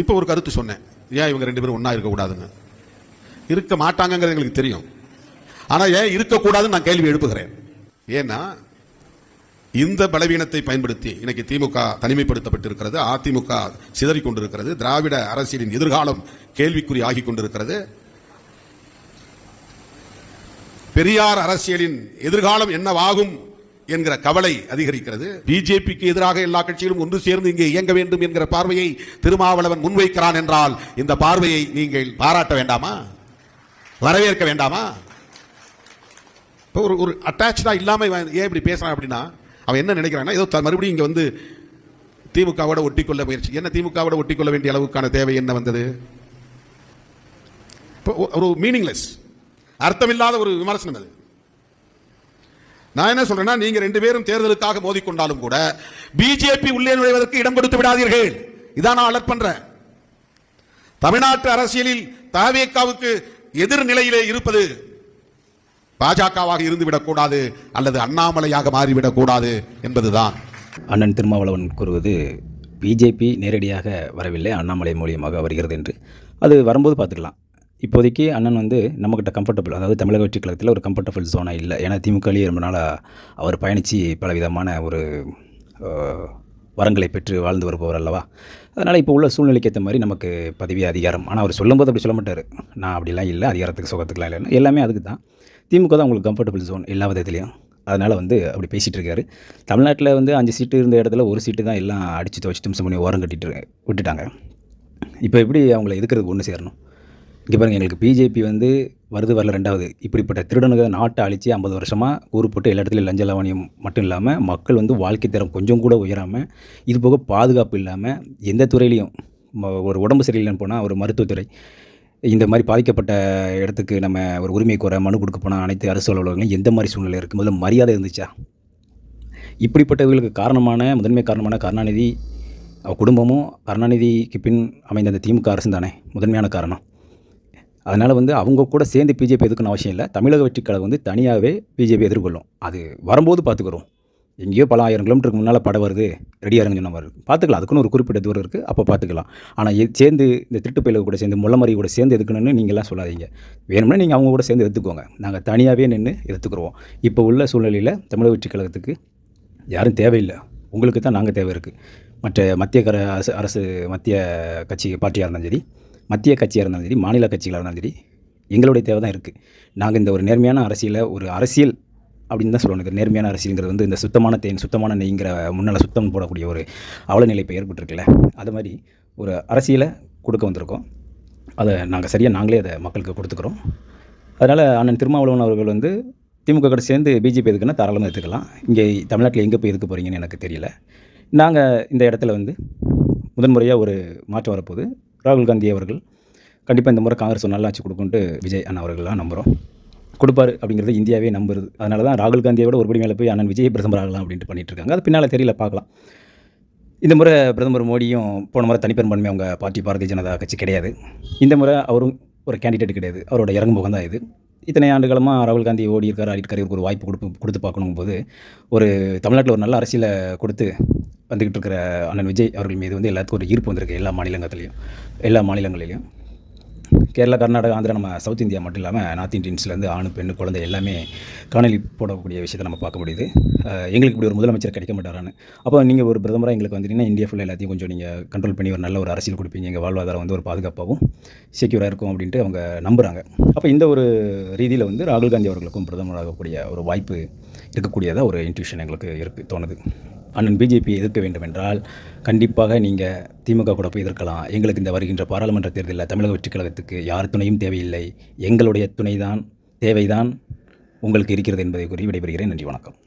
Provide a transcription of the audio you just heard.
இப்போ ஒரு கருத்து சொன்னேன், ஏன் இவங்க 2 பேரும் ஒன்றா இருக்கக்கூடாதுன்னு. இருக்க மாட்டாங்கிறது எங்களுக்கு தெரியும். ஆனால் ஏன் இருக்கக்கூடாதுன்னு நான் கேள்வி எழுப்புகிறேன். ஏன்னா இந்த பலவீனத்தை பயன்படுத்தி இன்னைக்கு திமுக தனிமைப்படுத்தப்பட்டிருக்கிறது, அதிமுக சிதறிக் கொண்டிருக்கிறது, திராவிட அரசியலின் எதிர்காலம் கேள்விக்குறி ஆகிக் கொண்டிருக்கிறது. பெரியார் அரசியலின் எதிர்காலம் என்னவாகும் என்கிற கவலை அதிகரிக்கிறது. பிஜேபிக்கு எதிராக எல்லா கட்சிகளும் ஒன்று சேர்ந்து இங்கே இயங்க வேண்டும் என்கிற பார்வையை திருமாவளவன் முன்வைக்கிறான் என்றால் இந்த பார்வையை நீங்கள் பாராட்ட வேண்டாமா, வரவேற்க வேண்டாமா? ஒரு அட்டாச்சா இல்லாம ஏன் இப்படி பேசுறான் அப்படின்னா, அவன் என்ன நினைக்கிறான்னா, ஏதோ மறுபடியும் இங்க வந்து திமுகவோட ஒட்டிக்கொள்ள முயற்சி. என்ன திமுகவோட ஒட்டிக்கொள்ள வேண்டிய அளவுக்கான தேவை என்ன வந்தது? ஒரு மீனிங்லெஸ், அர்த்தமில்லாத ஒரு விமர்சனம் அது. நான் என்ன சொல்றேன்னா, நீங்க 2 பேரும் தேர்தலுக்காக மோதிக்கொண்டாலும் கூட பிஜேபி உள்ளே நுழைவதற்கு இடம் கொடுத்து விடாதீர்கள். இதான் நான் அலர்ட் பண்றேன். தமிழ்நாட்டு அரசியலில் தவேகாவுக்கு எதிர்நிலையிலே இருப்பது பாஜகவாக இருந்துவிடக் கூடாது, அல்லது அண்ணாமலையாக மாறிவிடக் கூடாது என்பதுதான். அண்ணன் திருமாவளவன் கூறுவது பிஜேபி நேரடியாக வரவில்லை, அண்ணாமலை மூலியமாக வருகிறது என்று. அது வரும்போது பார்த்துக்கலாம். இப்போதைக்கு அண்ணன் வந்து நம்மக்கிட்ட கம்ஃபர்டபுள், அதாவது தமிழக வெற்றி கழகத்தில் ஒரு கம்ஃபர்டபுள் ஜோனாக இல்லை. ஏன்னா திமுகலேயே ரொம்ப நாளாக அவர் பயணித்து பலவிதமான ஒரு வரங்களை பெற்று வாழ்ந்து வருபவர் அல்லவா. அதனால் இப்போ உள்ள சூழ்நிலைக்கு ஏற்ற மாதிரி நமக்கு பதவி அதிகாரம். ஆனால் அவர் சொல்லும்போது அப்படி சொல்ல மாட்டார், நான் அப்படிலாம் இல்லை, அதிகாரத்துக்கு சுகத்துக்குலாம் இல்லைன்னு. எல்லாமே அதுக்கு தான். திமுக தான் உங்களுக்கு கம்ஃபர்டபுள் ஜோன் எல்லா விதத்துலேயும். அதனால் வந்து அப்படி பேசிகிட்டு இருக்காரு. தமிழ்நாட்டில் வந்து 5 சீட்டு இருந்த இடத்துல 1 சீட்டு தான் எல்லாம் அடித்து துவச்சி திம்சம் பண்ணி ஓரம் கட்டிட்டு விட்டுட்டாங்க. இப்போ எப்படி அவங்கள எதுக்கிறதுக்கு ஒன்று சேரணும்? இங்கே பாருங்கள், எங்களுக்கு பிஜேபி வந்து வருது வரல 2வது. இப்படிப்பட்ட திருடனுங்க நாட்டை அழித்து 50 வருஷமாக ஊர் போட்டு எல்லா இடத்துலையும் லஞ்ச லவானியம் மட்டும் இல்லாமல் மக்கள் வந்து வாழ்க்கை தரம் கொஞ்சம் கூட உயராமல், இது போக பாதுகாப்பு இல்லாமல், எந்த துறையிலையும் ஒரு உடம்பு சரியில்லைன்னு போனால் ஒரு மருத்துவத்துறை, இந்த மாதிரி பாதிக்கப்பட்ட இடத்துக்கு நம்ம ஒரு உரிமை கோர மனு கொடுக்க போனால் அனைத்து அரசு அலுவலகங்களும் எந்த மாதிரி சூழ்நிலை இருக்குது? முதல்ல மரியாதை இருந்துச்சா? இப்படிப்பட்டவர்களுக்கு முதன்மை காரணமான கருணாநிதி குடும்பமும் கருணாநிதிக்கு பின் அமைந்த அந்த திமுக அரசு தானே முதன்மையான காரணம். அதனால் வந்து அவங்க கூட சேர்ந்து பிஜேபி எதுக்குன்னு அவசியம் இல்லை. தமிழக வெற்றி கழகம் வந்து தனியாகவே பிஜேபி எதிர்கொள்ளும். அது வரும்போது பார்த்துக்கிறோம். எங்கேயோ பல 1000 கிலோமீட்டருக்கு முன்னால் படம் வருது, ரெடியாக இருங்க சொன்ன மாதிரி பார்த்துக்கலாம். அதுக்குன்னு ஒரு குறிப்பிட்ட தூரம் இருக்குது, அப்போ பார்த்துக்கலாம். ஆனால் சேர்ந்து இந்த திருட்டு பயில கூட சேர்ந்து முள்ளமரி கூட சேர்ந்து எதுக்குன்னு நீங்கள்லாம் சொல்லாதீங்க. வேணும்னா நீங்கள் அவங்க கூட சேர்ந்து எடுத்துக்கோங்க, நாங்கள் தனியாகவே நின்று எடுத்துக்கிறோம். இப்போ உள்ள சூழ்நிலையில் தமிழக வெற்றி கழகத்துக்கு யாரும் தேவையில்லை, உங்களுக்கு தான் நாங்கள் தேவை இருக்குது. மற்ற மத்திய அரசு மத்திய கட்சி பார்ட்டியாக இருந்தாலும் சரி, மத்திய கட்சியாக இருந்தாலும் சரி, மாநில கட்சிகளாக இருந்தாலும் சரி, எங்களுடைய தேவை தான் இருக்குது. நாங்கள் இந்த ஒரு நேர்மையான அரசியலை, ஒரு அரசியல் அப்படின்னு தான் சொல்லணும். இது நேர்மையான அரசியலுங்கிறது வந்து இந்த சுத்தமான தேன் சுத்தமான நெய்ங்கிற முன்னால் சுத்தம் போடக்கூடிய ஒரு அவலநிலை இப்போ ஏற்பட்டுருக்குல்ல, அது மாதிரி ஒரு அரசியலை கொடுக்க வந்திருக்கோம். அதை நாங்களே அதை மக்களுக்கு கொடுத்துக்கிறோம். அதனால் அண்ணன் திருமாவளவன் அவர்கள் வந்து திமுக கூட சேர்ந்து பிஜேபி எதுக்குன்னா தாராளமாக எடுத்துக்கலாம். இங்கே தமிழ்நாட்டில் எங்கே போய் எதுக்கு போகிறீங்கன்னு எனக்கு தெரியல. நாங்கள் இந்த இடத்துல வந்து முதன்முறையாக ஒரு மாற்றம் வரப்போகுது. ராகுல் காந்தி அவர்கள் கண்டிப்பாக இந்த முறை காங்கிரஸ் நல்லாட்சி கொடுக்குன்ட்டு விஜய் அண்ணா அவர்கள்லாம் நம்புகிறோம். கொடுப்பார் அப்படிங்கிறது இந்தியாவே நம்புறது. அதனால தான் ராகுல் காந்தியை விட ஒருபடி மேலே போய் அண்ணன் விஜய் பிரதமர் ஆகலாம் அப்படின்ட்டு பண்ணிட்டு இருக்காங்க. அது பின்னால் தெரியல, பார்க்கலாம். இந்த முறை பிரதமர் மோடியும் போன முறை தனிப்பெரும்பான்மை அவங்க பார்ட்டி பாரதிய ஜனதா கட்சி கிடையாது. இந்த முறை அவரும் ஒரு கேண்டிடேட் கிடையாது, அவரோட இறங்குமுகம் தான் இது. இத்தனை ஆண்டு காலமாக ராகுல் காந்தி ஓடி இருக்கார், ஆடிருக்கார். இவருக்கு ஒரு வாய்ப்பு கொடுத்து பார்க்கணும் போது ஒரு தமிழ்நாட்டில் ஒரு நல்ல அரசியலை கொடுத்து வந்துக்கிட்டு இருக்கிற அண்ணன் விஜய் அவர்கள் மீது வந்து எல்லாத்துக்கும் ஒரு ஈர்ப்பு வந்திருக்கு. எல்லா மாநிலங்களிலையும் கேரளா, கர்நாடகா, ஆந்திரா, நம்ம சவுத் இந்தியா மட்டும் இல்லாமல் நார்த் இந்தியன்ஸ்லேருந்து ஆண் பெண் குழந்தை எல்லாமே காணொலி போடக்கூடிய விஷயத்தை நம்ம பார்க்க முடியுது. எங்களுக்கு இப்படி ஒரு முதலமைச்சர் கிடைக்க மாட்டாரான்னு. அப்போ நீங்கள் ஒரு பிரதமராக எங்களுக்கு வந்துட்டீங்கன்னா இந்தியா ஃபுல்லாக எல்லாத்தையும் கொஞ்சம் நீங்கள் கண்ட்ரோல் பண்ணி ஒரு நல்ல ஒரு அரசியல் கொடுப்பீங்க, எங்கள் வாழ்வாதாரம் வந்து ஒரு பாதுகாப்பாகவும் செக்யூராக இருக்கும் அப்படின்ட்டு அவங்க நம்புகிறாங்க. அப்போ இந்த ஒரு ரீதியில் வந்து ராகுல் காந்தி அவர்களுக்கும் பிரதமராகக்கூடிய ஒரு வாய்ப்பு இருக்கக்கூடியதாக ஒரு இன்ட்யூஷன் எங்களுக்கு தோணுது. அண்ணன் பிஜேபி எதிர்க்க வேண்டும் என்றால் கண்டிப்பாக நீங்கள் திமுக கூட போய் எதிர்க்கலாம். எங்களுக்கு இந்த வருகின்ற பாராளுமன்ற தேர்தலில் தமிழக வெற்றி கழகத்துக்கு யார் துணையும் தேவையில்லை, எங்களுடைய துணைதான் தேவைதான் உங்களுக்கு இருக்கிறது என்பதை கூறி விடைபெறுகிறேன். நன்றி, வணக்கம்.